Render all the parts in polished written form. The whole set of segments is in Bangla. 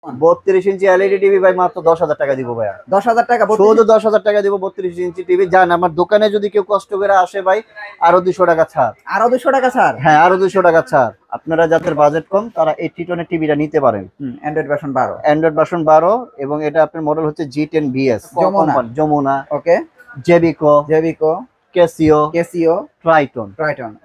32 ইঞ্চি এলইডি টিভি ভাই মাত্র 10,000 টাকা দিব ভাইয়া। 10,000 টাকা? শুধু 10,000 টাকা দিব 32 ইঞ্চি টিভি। জান আমার দোকানে যদি কেউ কষ্ট করে আসে ভাই আরো 200 টাকা ছাড়। আরো 200 টাকা ছাড়? হ্যাঁ, আরো 200 টাকা ছাড়। আপনারা যাদের বাজেট কম তারা এই ট্রিটনের টিভিটা নিতে পারেন। Android version 12। অ্যান্ড্রয়েড ভার্সন 12 এবং এটা আপনার মডেল হচ্ছে G10 BS যমুনা। ওকে। জেবিকো, ক্যাসিও, ট্রাইটন।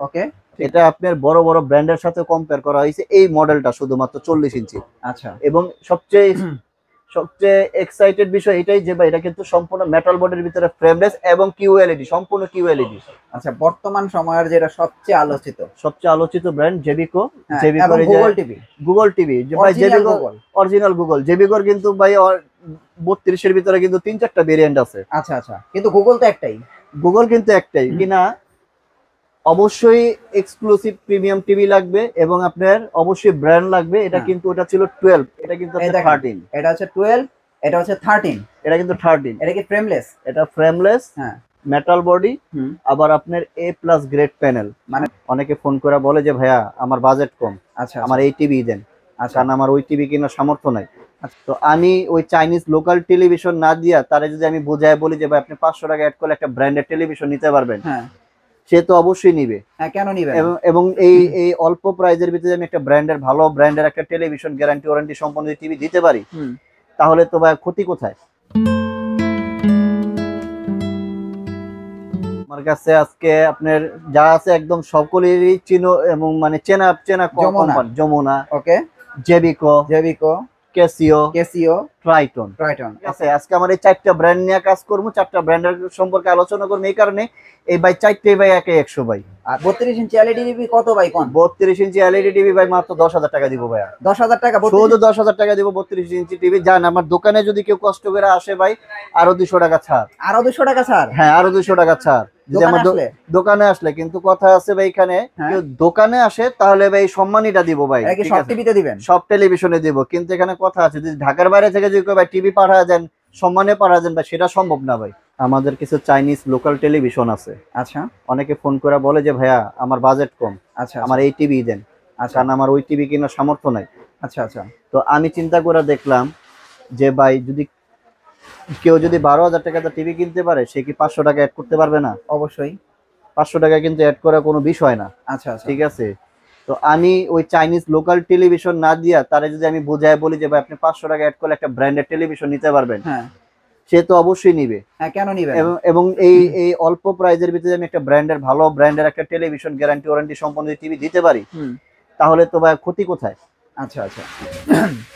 ওকে। এটা আপনার বড় বড় ব্র্যান্ডের সাথে কম্পেয়ার করা হয়েছে এই মডেলটা শুধুমাত্র 40 ইঞ্চি। আচ্ছা। এবং সবচেয়ে এক্সাইটেড বিষয় এটাই যে ভাই এটা কিন্তু সম্পূর্ণ মেটাল বডির ভিতরে ফ্রেমলেস এবং কিউএলইডি, সম্পূর্ণ কিউএলইডি। আচ্ছা, বর্তমান সময়ের যেটা সবচেয়ে আলোচিত ব্র্যান্ড জেবিকো। এবং গুগল টিভি যে ভাই জেবিকো অরিজিনাল গুগল। জেবিকোর কিন্তু ভাই 32 এর ভিতরে কিন্তু 3-4টা ভেরিয়েন্ট আছে। আচ্ছা, কিন্তু গুগল কিন্তু একটাই কিনা। অবশ্যই এক্সক্লুসিভ প্রিমিয়াম টিভি লাগবে এবং আপনার অবশ্যই ব্র্যান্ড লাগবে। এটা কিন্তু ওটা ছিল 12, এটা কিন্তু 13। এটা হচ্ছে 12, এটা হচ্ছে 13। এটা কিন্তু 13। এটা কি ফ্রেমলেস? এটা ফ্রেমলেস, হ্যাঁ, মেটাল বডি, আবার আপনার A+ গ্রেড প্যানেল। মানে অনেকে ফোন করে বলে যে ভাইয়া আমার বাজেট কম, আচ্ছা আমার এই টিভি দেন। কারণ আমার ওই টিভি কেনার সামর্থ্য নাই। তো আমি ওই চাইনিজ লোকাল টেলিভিশন না দিয়া তারে যদি আমি বোঝায় বলি যে ভাই আপনি 500 টাকা অ্যাড করলে একটা ব্র্যান্ডেড টেলিভিশন নিতে পারবেন, হ্যাঁ, সে তো অবশ্যই নিবে। হ্যাঁ, কেন নিবে? এবং এই অল্প প্রাইজের ভিতরে আমি একটা ব্র্যান্ডের ভালো ব্র্যান্ডের একটা টেলিভিশন গ্যারান্টি ওয়ারেন্টি সম্পন্ন টিভি দিতে পারি, তাহলে তো ভাই ক্ষতি কোথায়? আমার কাছে আজকে আপনার যা আছে একদম সকলেরই চিনো এবং মানে চেনা কোম্পানি। যমুনা, ওকে, জেবিকো, ক্যাসিও, ট্রাইটন। আছে আজকে আমার এই 4টা ব্র্যান্ড নিয়ে কাজ করবো, 4টা ব্র্যান্ডের সম্পর্কে আলোচনা করবো। এই কারণে এই ভাই 4টেই ভাই একে 100 ভাই। আর 32 ইঞ্চি এলইডি টিভি কত ভাই কোন? 32 ইঞ্চি এলইডি টিভি ভাই মাত্র 10,000 টাকা দিব ভাইয়া। 10,000 টাকা? শুধু 10,000 টাকা দিব 32 ইঞ্চি টিভি। জান আমার দোকানে যদি কেউ কষ্ট করে আসে ভাই আরো 200 টাকা ছাড়। আরো 200 টাকা ছাড়? হ্যাঁ, আরো 200 টাকা ছাড় যদি আমার দোকানে আসলে। কিন্তু কথা আছে ভাই, এখানে কেউ দোকানে আসে তাহলে ভাই সম্মানীটা দিব ভাই। সব টিভিতে দিবেন? সব টেলিভিশনে দিব। কিন্তু এখানে কথা আছে যদি ঢাকার বাইরে থেকে যদি ভাই টিভি পাঠায় দেন, সম্মানে পাঠায় দেন ভাই, সেটা সম্ভব না ভাই। আমাদের কিছু চাইনিজ লোকাল টেলিভিশন আছে। আচ্ছা। অনেকে ফোন করে বলে যে ভাইয়া আমার বাজেট কম, আচ্ছা, আমার এই টিভি দেন। কারণ আমার ওই টিভি কেনার সামর্থ্য নাই। আচ্ছা। তো আমি চিন্তা করে দেখলাম যে ভাই যদি কেউ যদি 12,000 টাকা টিভি কিনতে পারে, সে কি 500 টাকা অ্যাড করতে পারবে না? অবশ্যই 500 টাকা কিন্তু অ্যাড করা কোনো বিষয় না। আচ্ছা, ঠিক আছে। তো আমি ওই চাইনিজ লোকাল টেলিভিশন না দিয়া তারে যদি আমি বোঝায় বলি যে ভাই আপনি 500 টাকা অ্যাড করলে একটা ব্র্যান্ডেড টেলিভিশন নিতে পারবেন, হ্যাঁ, সে তো অবশ্যই নিবে। হ্যাঁ, কেন নিবে? এবং এই অল্প প্রাইজের ভিতরে আমি একটা ব্র্যান্ডের ভালো ব্র্যান্ডের একটা টেলিভিশন গ্যারান্টি ওয়ারেন্টি সম্পন্ন টিভি দিতে পারি, তাহলে তো ভাই ক্ষতি কোথায়? আচ্ছা।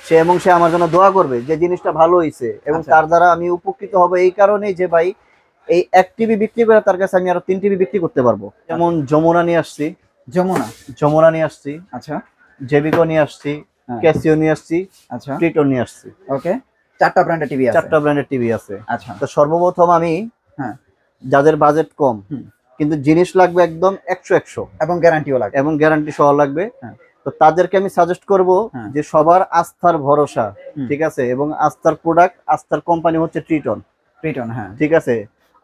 সে আমার জন্য দোয়া করবে যে জিনিসটা ভালো হয়েছে এবং তার দ্বারা আমি উপকৃত হব। এই কারণেই যে ভাই এই এক টিভি বিক্রি করে তার কাছে আমি আরো 3 টিভি বিক্রি করতে পারবো। যেমন যমুনা নিয়ে আসছি, আচ্ছা, জেবিকো নিয়ে আসছি, ক্যাসিও নিয়ে আসছি, আচ্ছা, ট্রিটন নিয়ে আসছি। ওকে, 4টা ব্র্যান্ডের টিভি আছে। আচ্ছা। তো সর্বপ্রথম আমি যাদের বাজেট কম কিন্তু জিনিস লাগবে একদম 100 এবং গ্যারান্টি সহ লাগবে, তো তাদেরকে আমি সাজেস্ট করব যে সবার আস্থার ভরসা, ঠিক আছে, এবং আস্থার প্রোডাক্ট, আস্থার কোম্পানি হচ্ছে ট্রিটন। হ্যাঁ, ঠিক আছে।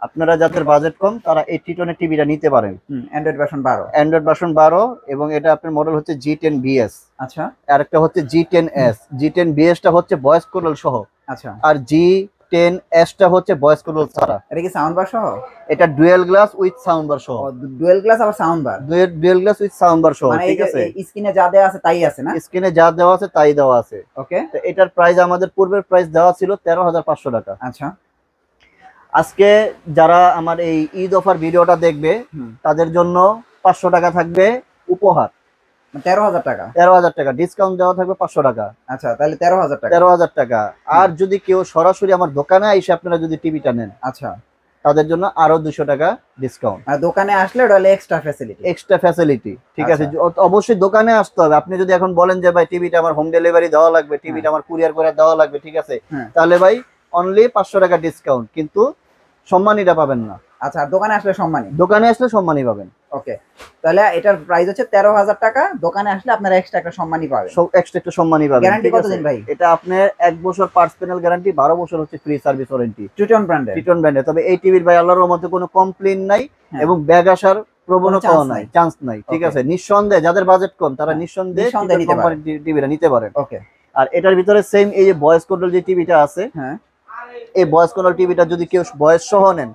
আপনারা যাদের বাজেট কম তারা এই ট্রিটনের টিভিটা নিতে পারেন। অ্যান্ড্রয়েড ভার্সন 12 এবং এটা আপনার মডেল হচ্ছে G10 BS। আচ্ছা। আর একটা হচ্ছে G10S। G10 BS টা হচ্ছে ভয়েস কন্ট্রোল সহ। আচ্ছা। আর G10S টা হচ্ছে ভয়েস কন্ট্রোল ছাড়া। এটা কি সাউন্ড বার সহ? এটা dual glass with sound bar সহ। ডুয়াল গ্লাস আবার sound bar? Dual glass with sound bar সহ, ঠিক আছে। স্ক্রিনে যা দেওয়া আছে তাই আছে না? স্ক্রিনে যা দেওয়া আছে তাই দেওয়া আছে। ওকে। তো এটার প্রাইস আমাদের পূর্বের প্রাইস দেওয়া ছিল 13,500 টাকা। আচ্ছা। আজকে যারা আমার এই ঈদ অফার ভিডিওটা দেখবে তাদের জন্য 500 টাকা থাকবে উপহার। 13,000 টাকা ডিসকাউন্ট দেওয়া থাকবে 500 টাকা। আচ্ছা, তাহলে 13,000 টাকা। আর যদি কেউ সরাসরি আমার দোকানে এসে আপনারা যদি টিভিটা নেন, আচ্ছা, তাদের জন্য আরো 200 টাকা ডিসকাউন্ট। আর দোকানে আসলে ওটা এক্সট্রা ফ্যাসিলিটি, ঠিক আছে। অবশ্যই দোকানে আসতে হবে। আপনি যদি এখন বলেন যে ভাই টিভিটা আমার হোম ডেলিভারি দেওয়া লাগবে, টিভিটা আমার কুরিয়ার করে দেওয়া লাগবে, ঠিক আছে, তাহলে ভাই অনলি 500 টাকা ডিসকাউন্ট, কিন্তু সম্মানীটা পাবেন না। আচ্ছা, দোকানে আসলে সম্মানী পাবেন। ওকে, তাহলে এটার প্রাইস হচ্ছে 13,000 টাকা। দোকানে আসলে আপনারা এক্সট্রা একটা সম্মানী পাবেন। গ্যারান্টি কতদিন ভাই? এটা আপনার 1 বছর পার্টস প্যানেল গ্যারান্টি, 12 বছর হচ্ছে ফ্রি সার্ভিস ওয়ারেন্টি। ট্রিটন ব্র্যান্ডে। তবে এই টিভির ভাই আল্লাহর রহমতে কোনো কমপ্লেইন নাই এবং ব্যাগ আসার প্রবণতাও নাই, চান্স নাই, ঠিক আছে। নিঃসন্দেহে যাদের বাজেট কম তারা নিঃসন্দেহে টিভিটা নিতে পারেন। ওকে। আর এটার ভিতরে সেম এই যে ভয়েস কন্ট্রোল যে টিভিটা আছে, হ্যাঁ, এই ভয়েস কন্ট্রোল টিভিটা যদি কেউ ভয়েস সহ নেন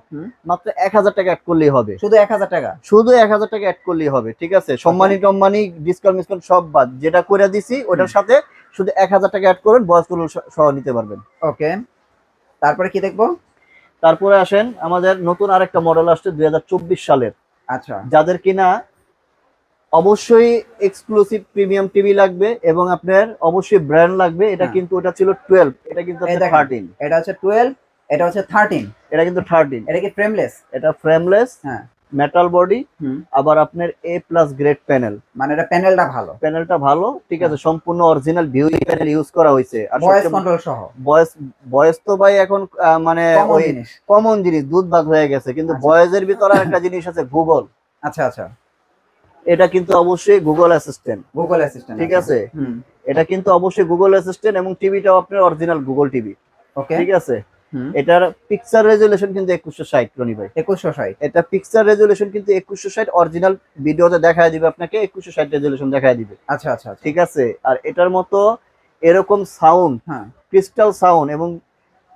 মাত্র 1000 টাকা অ্যাড করলেই হবে। শুধু 1000 টাকা? শুধু 1000 টাকা অ্যাড করলেই হবে, ঠিক আছে। সম্মানী টম্মানি ডিসকাউন্ট সব বাদ, যেটা করে দিছি ওটার সাথে শুধু 1000 টাকা অ্যাড করুন, ভয়েস কন্ট্রোল সহ নিতে পারবেন। ওকে, তারপরে কি দেখবো? তারপরে আসেন আমাদের নতুন আরেকটা মডেল আসছে 2024 সালের। আচ্ছা, যাদের কিনা অবশ্যই এক্সক্লুসিভ প্রিমিয়াম টিভি লাগবে এবং আপনার অবশ্যই ব্র্যান্ড লাগবে, এটা কিন্তু ওটা ছিল 12, এটা কিন্তু 13, এটা হচ্ছে 12, এটা হচ্ছে 13, এটা কিন্তু 13। এটা কি ফ্রেমলেস? এটা ফ্রেমলেস, হ্যাঁ, মেটাল বডি, আবার আপনার A+ গ্রেড প্যানেল, মানে এটা প্যানেলটা ভালো, ঠিক আছে, সম্পূর্ণ অরিজিনাল ভিউ প্যানেল ইউজ করা হয়েছে। আর ভয়েস কন্ট্রোল সহ। ভয়েস তো ভাই এখন মানে ওই কমন জিনিস, দুধ ভাত হয়ে গেছে, কিন্তু ভয়েসের ভিতরে একটা জিনিস আছে, গুগল। আচ্ছা আচ্ছা, এটা কিন্তু অবশ্যই গুগল অ্যাসিস্ট্যান্ট, ঠিক আছে, এটা কিন্তু অবশ্যই গুগল অ্যাসিস্ট্যান্ট এবং টিভিটাও আপনার অরিজিনাল গুগল টিভি, ওকে, ঠিক আছে। এটার পিকচার রেজুলেশন কিন্তু 2160 রনি ভাই, 2160। এটা পিকচার রেজুলেশন কিন্তু 2160, অরিজিনাল ভিডিওতে দেখায় দিবে আপনাকে 2160 রেজুলেশন দেখায় দিবে। আচ্ছা আচ্ছা, ঠিক আছে। আর এটার মতো এরকম সাউন্ড, হ্যাঁ, ক্রিস্টাল সাউন্ড এবং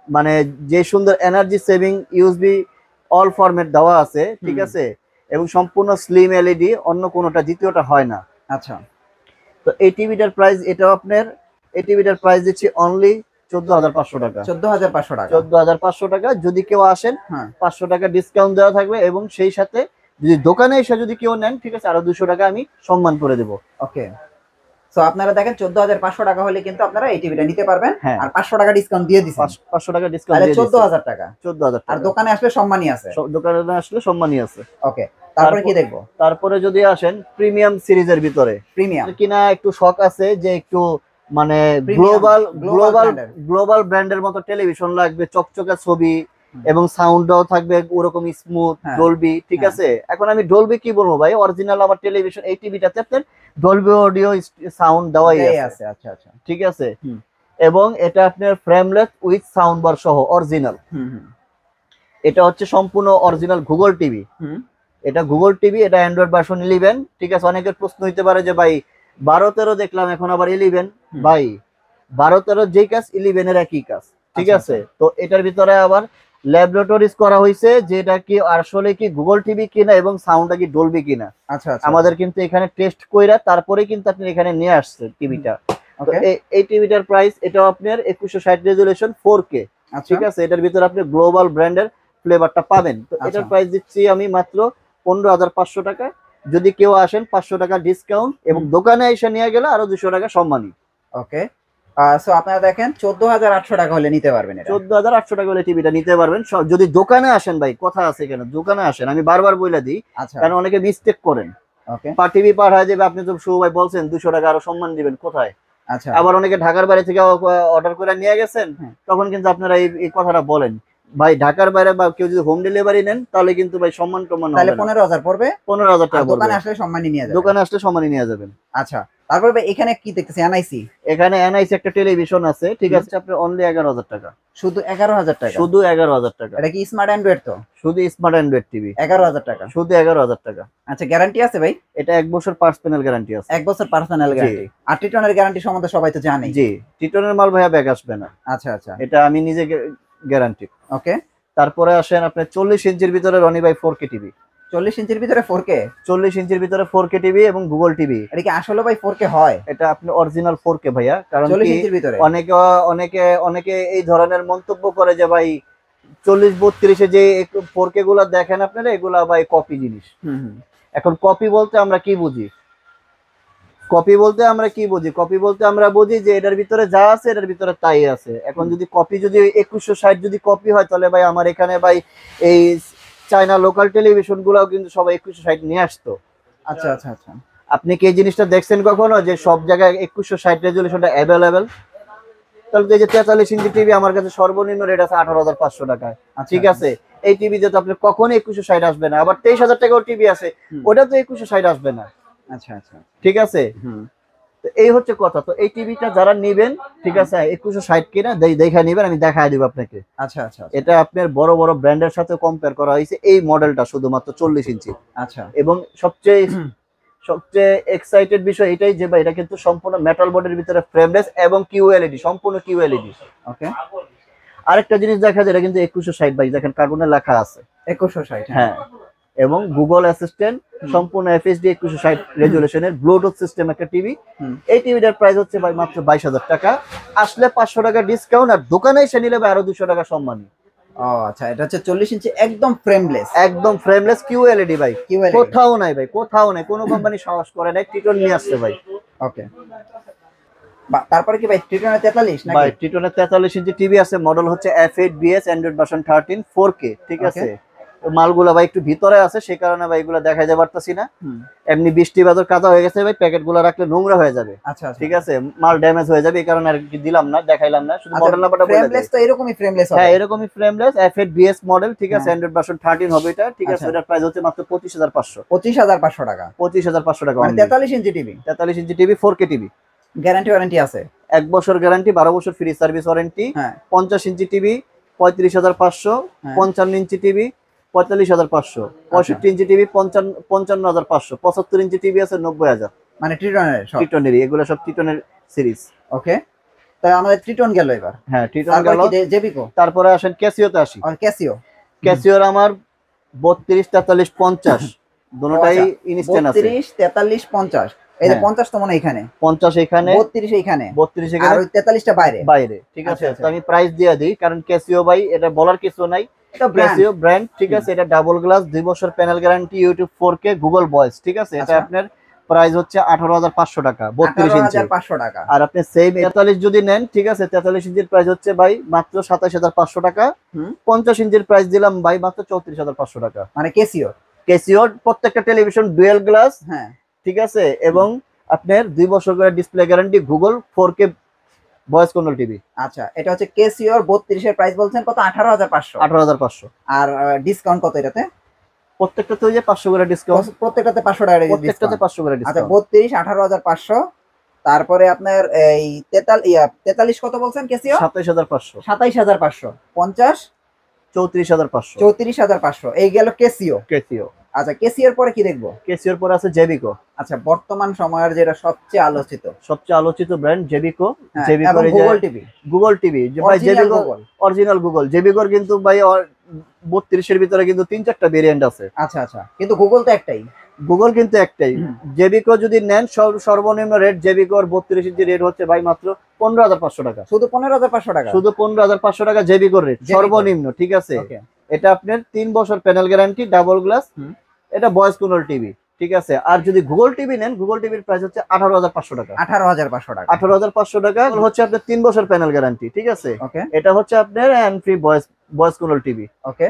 মানে যে সুন্দর energy saving USB all format দেওয়া আছে, ঠিক আছে, এবং সম্পূর্ণ স্লিম এলইডি, অন্য কোনোটা দ্বিতীয়টা হয় না। আচ্ছা, তো এই টিভিটার প্রাইস, এটাও আপনার এই টিভিটার প্রাইস দিচ্ছি অনলি 14500 টাকা। 14500 টাকা, 14500 টাকা। যদি কেউ আসেন 500 টাকা ডিসকাউন্ট দেওয়া থাকবে এবং সেই সাথে যদি দোকানে এসে যদি কেউ নেন, ঠিক আছে, আরো 200 টাকা আমি সম্মান করে দেব। ওকে, সো আপনারা দেখেন 14500 টাকা হলে কিন্তু আপনারা এই টিভিটা নিতে পারবেন, আর 500 টাকা ডিসকাউন্ট দিয়ে দিছেন, 500 টাকা ডিসকাউন্ট দিয়ে 14000 টাকা, 14000 টাকা। আর দোকানে আসলে সম্মানই আছে, দোকানে আসলে সম্মানই আছে। ওকে, তারপরে কি দেখবো? তারপরে যদি আসেন প্রিমিয়াম সিরিজের ভিতরে, প্রিমিয়াম কিনা একটু শখ আছে যে একটু মানে গ্লোবাল ব্র্যান্ডের মতো টেলিভিশন লাগবে, চকচকে ছবি এবং সাউন্ডটাও থাকবে ওরকম স্মুথ, ডলবি, ঠিক আছে। এখন আমি ডলবি কি বলবো ভাই, অরিজিনাল আমার টেলিভিশন এই টিভিটাতে আপনার ডলবি অডিও সাউন্ড দেওয়াই আছে। আচ্ছা আচ্ছা, ঠিক আছে। এবং এটা আপনার ফ্রেমলেস উইথ সাউন্ড বার সহ অরিজিনাল। এটা হচ্ছে সম্পূর্ণ অরিজিনাল গুগল টিভি, এটা গুগল টিভি, এটা অ্যান্ড্রয়েড ভার্সন 11, ঠিক আছে। অনেকের প্রশ্ন হইতে পারে যে ভাই 12-13 দেখলাম, এখন আবার 11, ভাই 12-13 যেই কাজ 11 এর একই কাজ, ঠিক আছে। তো এটার ভিতরে আবার ল্যাবরেটরিজ করা হয়েছে যে এটা কি আসলে কি গুগল টিভি কিনা এবং সাউন্ডটা কি ডলবি কিনা। আচ্ছা আচ্ছা, আমাদের কিন্তু এখানে টেস্ট কইরা তারপরে কিন্তু আপনি এখানে নিয়ে আসছে টিভিটা। এই টিভিটার প্রাইস, এটাও আপনার 2160 রেজুলেশন 4K, ঠিক আছে। এটার ভিতরে আপনি গ্লোবাল ব্র্যান্ডের ফ্লেভারটা পাবেন। তো এটার প্রাইস দিচ্ছি আমি মাত্র 15500 টাকা। যদি কেউ আসেন 500 টাকা ডিসকাউন্ট এবং দোকানে এসে নিয়ে গেলে আরো 200 টাকা সম্মানী। ওকে, সো আপনারা দেখেন 14800 টাকা হলে নিতে পারবেন, 14800 টাকা হলে টিভিটা নিতে পারবেন। যদি দোকানে আসেন ভাই, কথা আছে কেন, দোকানে আসেন, আমি বারবার বলে দিই, কারণ অনেকে মিস্টেক করেন। ওকে, টিভি পাঠায় যাবে, আপনি তো শুভ ভাই বলছেন 200 টাকা আরো সম্মান দিবেন, কোথায়? আচ্ছা, আবার অনেকে ঢাকার বাইরে থেকে অর্ডার করে নিয়ে গেছেন, তখন কিন্তু আপনারা এই কথাটা বলেন ভাই, ঢাকার বাইরে বা কেউ যদি হোম ডেলিভারি নেন তাহলে কিন্তু ভাই সম্মান টম্মান হবে না। তাহলে 15000 পড়বে, 15000 টাকা। দোকানে আসলে সম্মানই নিয়ে যাবেন, দোকানে আসলে সম্মানই নিয়ে যাবেন। আচ্ছা, তারপরে ভাই এখানে কি দেখতেছি? এনআইসি, এখানে এনআইসি একটা টেলিভিশন আছে, ঠিক আছে, আপনার অনলি 11000 টাকা, শুধু 11000 টাকা, শুধু 11000 টাকা। এটা কি স্মার্ট অ্যান্ড্রয়েড? তো শুধু স্মার্ট অ্যান্ড্রয়েড টিভি 11000 টাকা, শুধু 11000 টাকা। আচ্ছা, গ্যারান্টি আছে ভাই? এটা 1 বছর পার্সোনাল গ্যারান্টি আছে, 1 বছর পার্সোনাল গ্যারান্টি। আর টিটনের গ্যারান্টি সম্বন্ধে সবাই তো জানে। জি, টিটনের মাল ভাইয়া ব্যাগ আসবে না। আচ্ছা আচ্ছা, এটা আমি নিজে গ্যারান্টি। ওকে, তারপরে আসেন আপনার 40 ইঞ্চির ভিতরে রনি ভাই 4K টিভি। 40 ইঞ্চির ভিতরে 4K? 40 ইঞ্চির ভিতরে 4K টিভি এবং গুগল টিভি। এটা কি আসলে ভাই 4K হয়? এটা আপনি অরিজিনাল 4K ভাইয়া, কারণ 40 ইঞ্চির ভিতরে অনেকে এই ধরনের মন্তব্য করে যে ভাই 40-32 যে 4K গুলা দেখেন আপনারা, এগুলা ভাই কপি জিনিস। এখন কপি বলতে আমরা কি বুঝি? কপি বলতে আমরা বুঝি যে এটার ভিতরে যা আছে এটার ভিতরে তাই আছে। এখন যদি কপি, যদি 2160 যদি কপি হয়, তাহলে ভাই আমার এখানে ভাই এই চায়না লোকাল টেলিভিশন গুলাও কিন্তু সবাই 2160 নিয়ে আসতো। আচ্ছা আচ্ছা আচ্ছা, আপনি কি এই জিনিসটা দেখছেন কখনো যে সব জায়গায় 2160 রেজুলেশনটা অ্যাভেলেবেল? তাহলে এই যে 43 ইঞ্চি টিভি আমার কাছে সর্বনিম্ন রেট আছে 18500 টাকায়, ঠিক আছে। এই টিভিতে তো আপনি কখনো 2160 আসবে না। আবার 23000 টাকার টিভি আছে, ওটা তো 2160 আসবে না। আচ্ছা আচ্ছা, ঠিক আছে। তো এই হচ্ছে কথা। তো এই টিভিটা যারা নেবেন, ঠিক আছে, 2160 কিনা দেখা নেবেন, আমি দেখায় দিব আপনাকে। আচ্ছা আচ্ছা, এটা আপনার বড় বড় ব্র্যান্ডের সাথে কম্পেয়ার করা হয়েছে। এই মডেলটা শুধুমাত্র 40 ইঞ্চি। আচ্ছা, এবং সবচেয়ে সবচেয়ে এক্সাইটেড বিষয় এটাই যে ভাই এটা কিন্তু সম্পূর্ণ মেটাল বডির ভিতরে ফ্রেমলেস এবং কিউএলইডি, সম্পূর্ণ কিউএলইডি। ওকে, আরেকটা জিনিস দেখা যায় এটা কিন্তু 2160 ভাই, দেখেন কার্বনে লেখা আছে 2160। হ্যাঁ, এবং গুগল অ্যাসিস্ট্যান্ট সম্পূর্ণ এফএইচডি 2160 রেজুলেশনের ব্লুটুথ সিস্টেম একটা টিভি। এই টিভিটার প্রাইস হচ্ছে ভাই মাত্র 22,000 টাকা। আসলে 500 টাকা ডিসকাউন্ট, আর দোকানে এসে নিলে ভাই আরো 200 টাকা সম্মানী। ও আচ্ছা, এটা হচ্ছে 40 ইঞ্চি একদম ফ্রেমলেস, একদম ফ্রেমলেস কিউএলইডি ভাই, কোথাও নাই ভাই, কোথাও নাই, কোনো কোম্পানি সাহস করে নাই, টিটন নিয়ে আসছে ভাই। ওকে, তারপরে কি ভাই টিটনের 43 নাকি? ভাই টিটনের 43 ইঞ্চি টিভি আছে, মডেল হচ্ছে F8BS অ্যান্ড্রয়েড ভার্সন 13 4K, ঠিক আছে। মালগুলা ভাই একটু ভিতরে আছে, সেই কারণে ভাই এগুলো দেখাই যাবে পারতাছি না। এমনি বৃষ্টি বাদর কাদা হয়ে গেছে ভাই, প্যাকেটগুলো রাখলে নোংরা হয়ে যাবে। আচ্ছা, ঠিক আছে, মাল ড্যামেজ হয়ে যাবে, এই কারণে আর দিলাম না, দেখাইলাম না, শুধু মডেল নাম্বারটা বলে দিই। ফ্রেমলেস তো এরকমই ফ্রেমলেস হবে। হ্যাঁ, এরকমই ফ্রেমলেস F8BS মডেল, ঠিক আছে, অ্যান্ড্রয়েড ভার্সন 13 হবে এটা, ঠিক আছে। এটার প্রাইস হচ্ছে মাত্র 25,500। 25,500 টাকা। 25,500 টাকা, মানে 43 inch TV. 43 inch TV 4K TV. Guarantee warranty আছে 1 বছর গ্যারান্টি, 12 বছর free service warranty. 50 inch TV 35,500, 55 inch TV 45,500, 65 inch TV 55,500, 75 inch TV আছে 90,000। মানে টিটনের এগুলো সব টিটনের সিরিজ। ওকে, তাই আমাদের টিটন গেল এবার। হ্যাঁ, টিটন গেল, জেবিকো। তারপরে আসেন ক্যাসিওতে আসি। ক্যাসিওর আমার 32, 43, 50 দুটোটাই ইনস্ট্যান্ট আছে। 32, 43, 50, এই যে 50 তো মনে এখানে, 50 এখানে, 32 এখানে, 32 এখানে, আর ওই 43টা বাইরে, ঠিক আছে। তো আমি প্রাইস দিয়ে দিই, কারণ ক্যাসিও ভাই এটা বলার কিছু নাই, এটা ক্যাসিও ব্র্যান্ড, ঠিক আছে। এটা ডাবল গ্লাস, 2 বছর panel guarantee, YouTube 4K, Google voice, ঠিক আছে। এটা আপনার প্রাইস হচ্ছে 18,500 টাকা, 32 ইঞ্চি 18,500 টাকা। আর আপনি সেম 43 যদি নেন, ঠিক আছে, 43 ইঞ্চির প্রাইস হচ্ছে ভাই মাত্র 27,500 টাকা। 50 ইঞ্চির প্রাইস দিলাম ভাই মাত্র 34,500 টাকা। মানে ক্যাসিওর প্রত্যেকটা টেলিভিশন ডুয়াল গ্লাস, হ্যাঁ, ঠিক আছে, এবং আপনার 2 বছর করে display guarantee, Google 4K voice control TV. আচ্ছা, এটা হচ্ছে ক্যাসিওর 32 এর প্রাইস বলছেন কত? 18,500। 18,500। আর ডিসকাউন্ট কত এটাতে? প্রত্যেকটাতে ওই যে 500 করে ডিসকাউন্ট, প্রত্যেকটাতে 500 টাকা ডিসকাউন্ট, প্রত্যেকটাতে 500 করে ডিসকাউন্ট। আচ্ছা, 32 18,500। তারপরে আপনার এই 43 কত বলছেন ক্যাসিও? 27,500। 27,500। 50 34,500। 34,500। এই গেল ক্যাসিও। আচ্ছা, ক্যাসিওর পরে কি দেখবো? ক্যাসিওর পরে আছে জেবিকো। আচ্ছা, বর্তমান সময়ের যেটা সবচেয়ে আলোচিত ব্র্যান্ড জেবিকো। জেবিকোর গুগল টিভি যে ভাই, জেবিকো অরিজিনাল গুগল। জেবিকোর কিন্তু ভাই 32 এর ভিতরে কিন্তু 3-4টা ভেরিয়েন্ট আছে। আচ্ছা, কিন্তু গুগল তো একটাই। জেবিকো যদি নেন, সর্বনিম্ন রেট জেবিকোর 32 ইঞ্চি রেট হচ্ছে ভাই মাত্র 15,500 টাকা। শুধু 15,500 টাকা, শুধু 15,500 টাকা জেবিকোর রেট সর্বনিম্ন, ঠিক আছে। এটা আপনার 3 বছর প্যানেল গ্যারান্টি, ডাবল গ্লাস, এটা ভয়েস কন্ট্রোল টিভি, ঠিক আছে। আর যদি গুগল টিভি নেন, গুগল টিভির প্রাইস হচ্ছে 18,500 টাকা। 18,500 টাকা। 18,500 টাকা হচ্ছে আপনার 3 বছর প্যানেল গ্যারান্টি, ঠিক আছে। এটা হচ্ছে আপনার hand free voice control TV. Okay,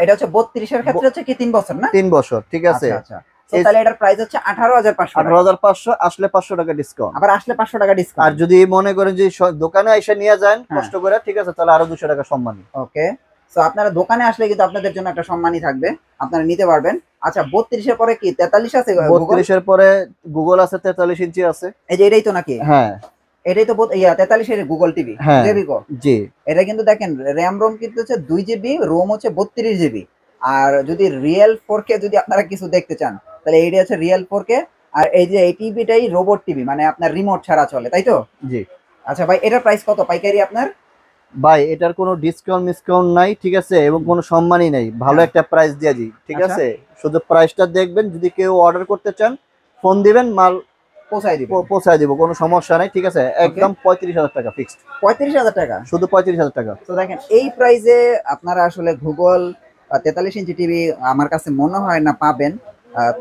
এটা হচ্ছে 32 এর ক্ষেত্রে হচ্ছে কি 3 বছর না? 3 বছর, ঠিক আছে। আচ্ছা, তাহলে এটার প্রাইস হচ্ছে 18,500। 18,500, আসলে 500 টাকা ডিসকাউন্ট। আবার আসলে 500 টাকা ডিসকাউন্ট। আর যদি মনে করেন যে দোকানে এসে নিয়ে যান কষ্ট করে, ঠিক আছে, তাহলে আরো 200 টাকা সম্মানী। ওকে, সো আপনারা দোকানে আসলে কিন্তু আপনাদের জন্য একটা সম্মানী থাকবে, আপনারা নিতে পারবেন। আচ্ছা, 32 এর পরে কি 43 আছে? 32 এর পরে গুগল আছে, 43 ইঞ্চি আছে। এই যে এটাই তো নাকি? হ্যাঁ, এটাই তো 43 এর গুগল টিভি জেবিকো। জি, এটা কিন্তু দেখেন র‍্যাম রোম কিন্তু হচ্ছে 2 জিবি, রোম হচ্ছে 32 জিবি। আর যদি রিয়েল 4K যদি আপনারা কিছু দেখতে চান, তাহলে এইটা হচ্ছে রিয়েল 4K। আর এই যে এই টিভিটাই রোবট টিভি, মানে আপনার রিমোট ছাড়া চলে, তাই তো? জি। আচ্ছা ভাই, এটার প্রাইস কত পাইকারি আপনার? ভাই এটার কোনো ডিসকাউন্ট নাই, ঠিক আছে, এবং কোনো সম্মানই নাই, ভালো একটা প্রাইস দিয়ে দিই, ঠিক আছে। শুধু প্রাইসটা দেখবেন, যদি কেউ অর্ডার করতে চান ফোন দিবেন, মাল পৌঁছায় দিব, কোনো সমস্যা নাই, ঠিক আছে। একদম 35,000 টাকা ফিক্সড। 35,000 টাকা, শুধু 35,000 টাকা। তো দেখেন এই প্রাইসে আপনারা আসলে গুগল 43 ইঞ্চি টিভি আমার কাছে মনে হয় না পাবেন।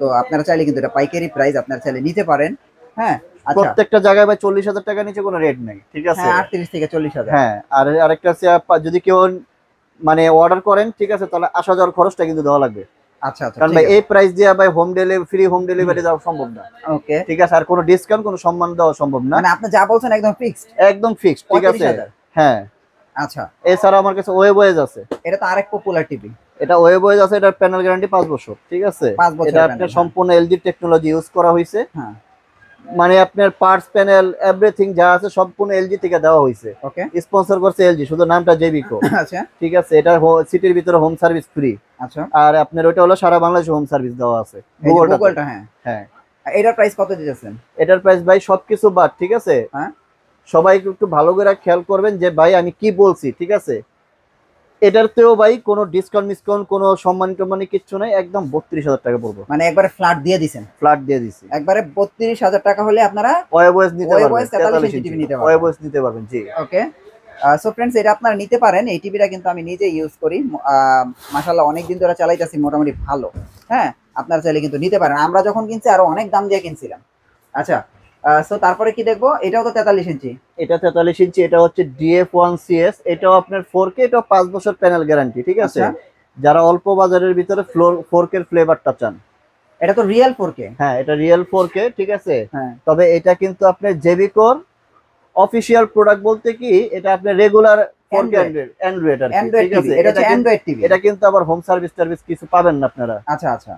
তো আপনারা চাইলে কিন্তু এটা পাইকারি প্রাইস, আপনারা চাইলে নিতে পারেন। হ্যাঁ, প্রত্যেকটা জায়গায় ভাই 40,000 টাকা নিচে কোনো রেট নাই, ঠিক আছে। 38 থেকে 40,000। হ্যাঁ, আর আরেকটা আছে, যদি কেউ মানে অর্ডার করেন, ঠিক আছে, তাহলে আসা যাওয়ার খরচটা কিন্তু দেওয়া লাগবে। আচ্ছা, কারণ ভাই এই প্রাইস দিয়ে ভাই ফ্রি হোম ডেলিভারি দেওয়া সম্ভব না। ওকে, ঠিক আছে। আর কোনো ডিসকাউন্ট, কোনো সম্মান দেওয়া সম্ভব না, মানে আপনি যা বলছেন একদম ফিক্সড। ঠিক আছে। হ্যাঁ, আচ্ছা। এছাড়া আমার কাছে ওয়েবওয়েজ আছে। এটা তো আরেক পপুলার টিভি। এটা ওয়েবওয়েজ আছে, এটার প্যানেল গ্যারান্টি 5 বছর, ঠিক আছে। এটা আপনার সম্পূর্ণ এলজি টেকনোলজি ইউজ করা হয়েছে। হ্যাঁ, মানে আপনার পার্টস, প্যানেল, এভরিথিং যা আছে সম্পূর্ণ এলজি থেকে দেওয়া হয়েছে। ওকে, স্পন্সর করছে এলজি, শুধু নামটা জেবিকো। আচ্ছা, ঠিক আছে। এটা সিটির ভিতরে হোম সার্ভিস ফ্রি। আচ্ছা। আর আপনার ওটা হলো সারা বাংলাদেশে হোম সার্ভিস দেওয়া আছে গুগলটা। হ্যাঁ, হ্যাঁ। এটার প্রাইস কত দিতেছেন? এটার প্রাইস ভাই সবকিছু বাদ, ঠিক আছে? হ্যাঁ, সবাই একটু ভালো করে খেয়াল করবেন যে ভাই আমি কি বলছি, ঠিক আছে? এটারতেও ভাই কোনো ডিসকাউন্ট কোনো সম্মানী টম্মানি কিচ্ছু নাই, একদম 32,000 টাকা পড়বে। মানে একবারে ফ্ল্যাট দিয়ে দিছেন? ফ্ল্যাট দিয়ে দিছি একবারে 32,000 টাকা হলে আপনারা ওয়েবস নিতে পারবেন, 43 ইঞ্চি টিভি নিতে পারবেন। ওয়েবস নিতে পারবেন, জি। ওকে, সো ফ্রেন্ডস, এটা আপনারা নিতে পারেন। এই টিভিটা কিন্তু আমি নিজে ইউজ করি, মাশাআল্লাহ অনেক দিন ধরে চালাইতেছি, মোটামুটি ভালো। হ্যাঁ, আপনারা চাইলে কিন্তু নিতে পারেন। আমরা যখন কিনছি আরো অনেক দাম দিয়ে কিনছিলাম। আচ্ছা, সো তারপরে কি দেখবো? এটাও তো 43 ইঞ্চি। এটা 43 ইঞ্চি, এটা হচ্ছে DF1CS, এটাও আপনার 4K, এটাও 5 বছর প্যানেল গ্যারান্টি, ঠিক আছে? যারা অল্প বাজারের ভিতরে 4K এর ফ্লেভারটা চান, এটা তো রিয়েল 4K। হ্যাঁ, এটা রিয়েল 4K, ঠিক আছে? হ্যাঁ, তবে এটা কিন্তু আপনার জেবিকোর অফিশিয়াল প্রোডাক্ট বলতে কি, এটা আপনার রেগুলার 4K অ্যান্ড্রয়েড আর কি, ঠিক আছে? এটা হচ্ছে অ্যান্ড্রয়েড টিভি। এটা কিন্তু আবার হোম সার্ভিস কিছু পাবেন না আপনারা। আচ্ছা আচ্ছা,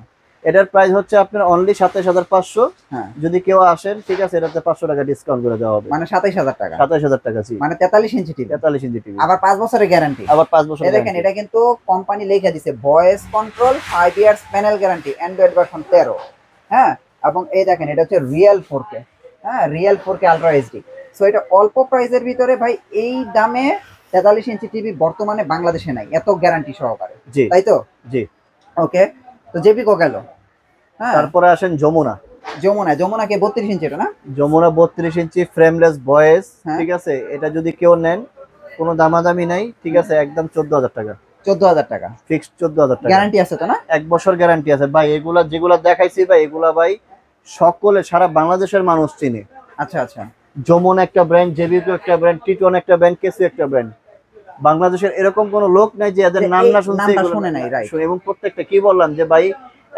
এটার প্রাইস হচ্ছে আপনার অনলি 27,500। হ্যাঁ, যদি কেউ আসেন, ঠিক আছে, এটাতে 500 টাকা ডিসকাউন্ট করে দেওয়া হবে। মানে 27,000 টাকা। 27,000 টাকা, জি। মানে 43 ইঞ্চি টিভি, 43 ইঞ্চি টিভি, আবার 5 বছরের গ্যারান্টি। আবার 5 বছর। দেখেন, এটা কিন্তু কোম্পানি লিখে দিছে voice control 5 years panel guarantee, Android version 13। হ্যাঁ, এবং এই দেখেন এটা হচ্ছে রিয়েল 4K। হ্যাঁ, real 4K ultra HD. So এটা অল্প প্রাইসের ভিতরে ভাই, এই দামে 43 ইঞ্চি টিভি বর্তমানে বাংলাদেশে নাই এত গ্যারান্টি সহকারে, জি, তাই তো? জি। ওকে, তো জেপিকো গেল। হ্যাঁ, তারপরে আসেন যমুনা। যমুনাকে 32 ইঞ্চি, এটা না? যমুনা 32 ইঞ্চি ফ্রেমলেস ভয়েস, হ্যাঁ, ঠিক আছে? এটা যদি কেউ নেন, কোনো দামাদামি নাই, ঠিক আছে? একদম 14,000 টাকা, 14,000 টাকা ফিক্সড 14,000 টাকা। গ্যারান্টি আছে তো না? 1 বছর গ্যারান্টি আছে ভাই। এগুলা যেগুলা দেখাইছি ভাই, এগুলা ভাই সকলে সারা বাংলাদেশের মানুষ চিনে। আচ্ছা আচ্ছা, যমুনা একটা ব্র্যান্ড, জেবিকো একটা ব্র্যান্ড, টিটন একটা ব্র্যান্ড, কেসি একটা ব্র্যান্ড। বাংলাদেশের এরকম কোন লোক নাই যে এদের নাম না শুনছে, শুনে নাই, রাইট? এবং প্রত্যেকটা কি বললাম যে ভাই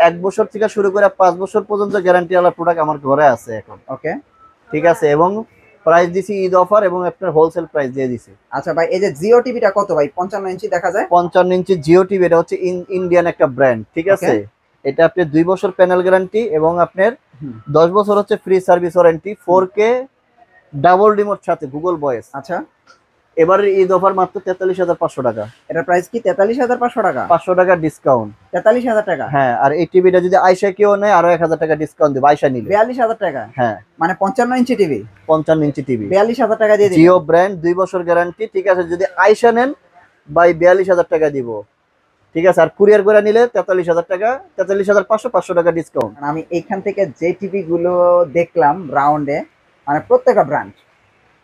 1 বছর থেকে শুরু করে 5 বছর পর্যন্ত গ্যারান্টি ওয়ালা প্রোডাক্ট আমার ঘরে আছে এখন। ওকে, ঠিক আছে, এবং প্রাইস দিছি ঈদ অফার, এবং আপনার হোলসেল প্রাইস দিয়ে দিছি। আচ্ছা ভাই, এই যে জিও টিভিটা কত ভাই? 55 ইঞ্চি দেখা যায়। 55 ইঞ্চি জিও টিভি, এটা হচ্ছে ইন্ডিয়ান একটা ব্র্যান্ড, ঠিক আছে? এটা আপনি 2 বছর প্যানেল গ্যারান্টি, এবং আপনার 10 বছর হচ্ছে free service warranty, 4K double remote সাথে গুগল ভয়েস। আচ্ছা, এবারে ঈদ অফার মাত্র 43,500 টাকা। এটার প্রাইস কি 43,500 টাকা? 500 টাকা ডিসকাউন্ট। 43,000 টাকা, হ্যাঁ, আর এই টিভিটা যদি আয়শা কেউ নেয়, আরো 1,000 টাকা ডিসকাউন্ট দেব আয়শা নিলে। 42,000 টাকা? হ্যাঁ, মানে 55 ইঞ্চি টিভি, 55 ইঞ্চি টিভি 42,000 টাকা দিয়ে দিবেন। জিও ব্র্যান্ড, 2 বছর গ্যারান্টি, ঠিক আছে? যদি আয়শা নেন বাই 42,000 টাকা দিব, ঠিক আছে? আর কুরিয়ার করে নিলে 43,000 টাকা, 43,500, 500 টাকা ডিসকাউন্ট। আমি এইখান থেকে যে টিভি গুলো দেখলাম রাউন্ডে, মানে প্রত্যেকটা ব্র্যান্ড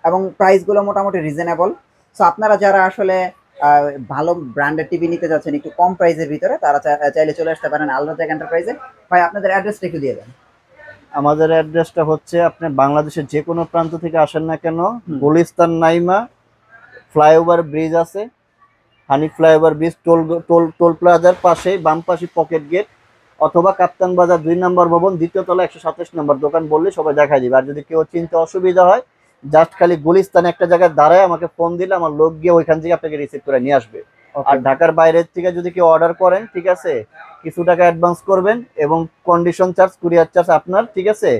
এবং প্রাইস গুলো মোটামুটি রিজনেবল। সো আপনারা যারা আসলে ভালো ব্র্যান্ডের টিভি নিতে যাচ্ছেন একটু কম প্রাইসের ভিতরে, তারা চাইলে চলে আসতে পারেন আল রাজ্জাক এন্টারপ্রাইজে। ভাই, আপনাদের অ্যাড্রেসটা একটু দিয়ে দেন। আমাদের অ্যাড্রেসটা হচ্ছে, আপনি বাংলাদেশের যে কোনো প্রান্ত থেকে আসেন না কেন, গুলিস্তান নাইমা ফ্লাইওভার ব্রিজ আছে, হানি ফ্লাইওভার ব্রিজ টোল প্লাজার পাশে বাম পাশে পকেট গেট, অথবা কাপ্তান বাজার 2 নম্বর ভবন, দ্বিতীয় তলা 127 নম্বর দোকান বললে সবাই দেখাই দিবে। আর যদি কেউ চিনতে অসুবিধা হয়, জাস্ট খালি গুলিস্তানে একটা জায়গায় দাঁড়ায় আমাকে ফোন দিলে আমার লোক গিয়ে ওইখান থেকে আপনাকে রিসিভ করে নিয়ে আসবে। আর ঢাকার বাইরের থেকে যদি কেউ অর্ডার করেন, ঠিক আছে, কিছু টাকা অ্যাডভান্স করবেন, এবং কন্ডিশন চার্জ, কুরিয়ার চার্জ আপনার, ঠিক আছে?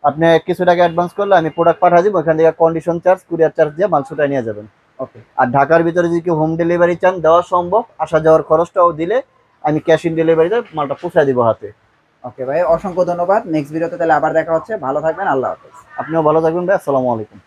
আপনি কিছু টাকা অ্যাডভান্স করলে আমি প্রোডাক্ট পাঠিয়ে দিব, ওইখান থেকে কন্ডিশন চার্জ, কুরিয়ার চার্জ দিয়ে মাল ছুটায় নিয়ে যাবেন। ওকে। আর ঢাকার ভিতরে যদি কেউ হোম ডেলিভারি চান, দেওয়া সম্ভব, আসা যাওয়ার খরচটাও দিলে আমি ক্যাশ ইন ডেলিভারিতে মালটা পৌঁছায় দিব হাতে। ওকে ভাই, অসংখ্য ধন্যবাদ। নেক্সট ভিডিওতে তাহলে আবার দেখা হচ্ছে। ভালো থাকবেন, আল্লাহ হাফেজ। আপনিও ভালো থাকবেন ভাই, আসসালামু আলাইকুম।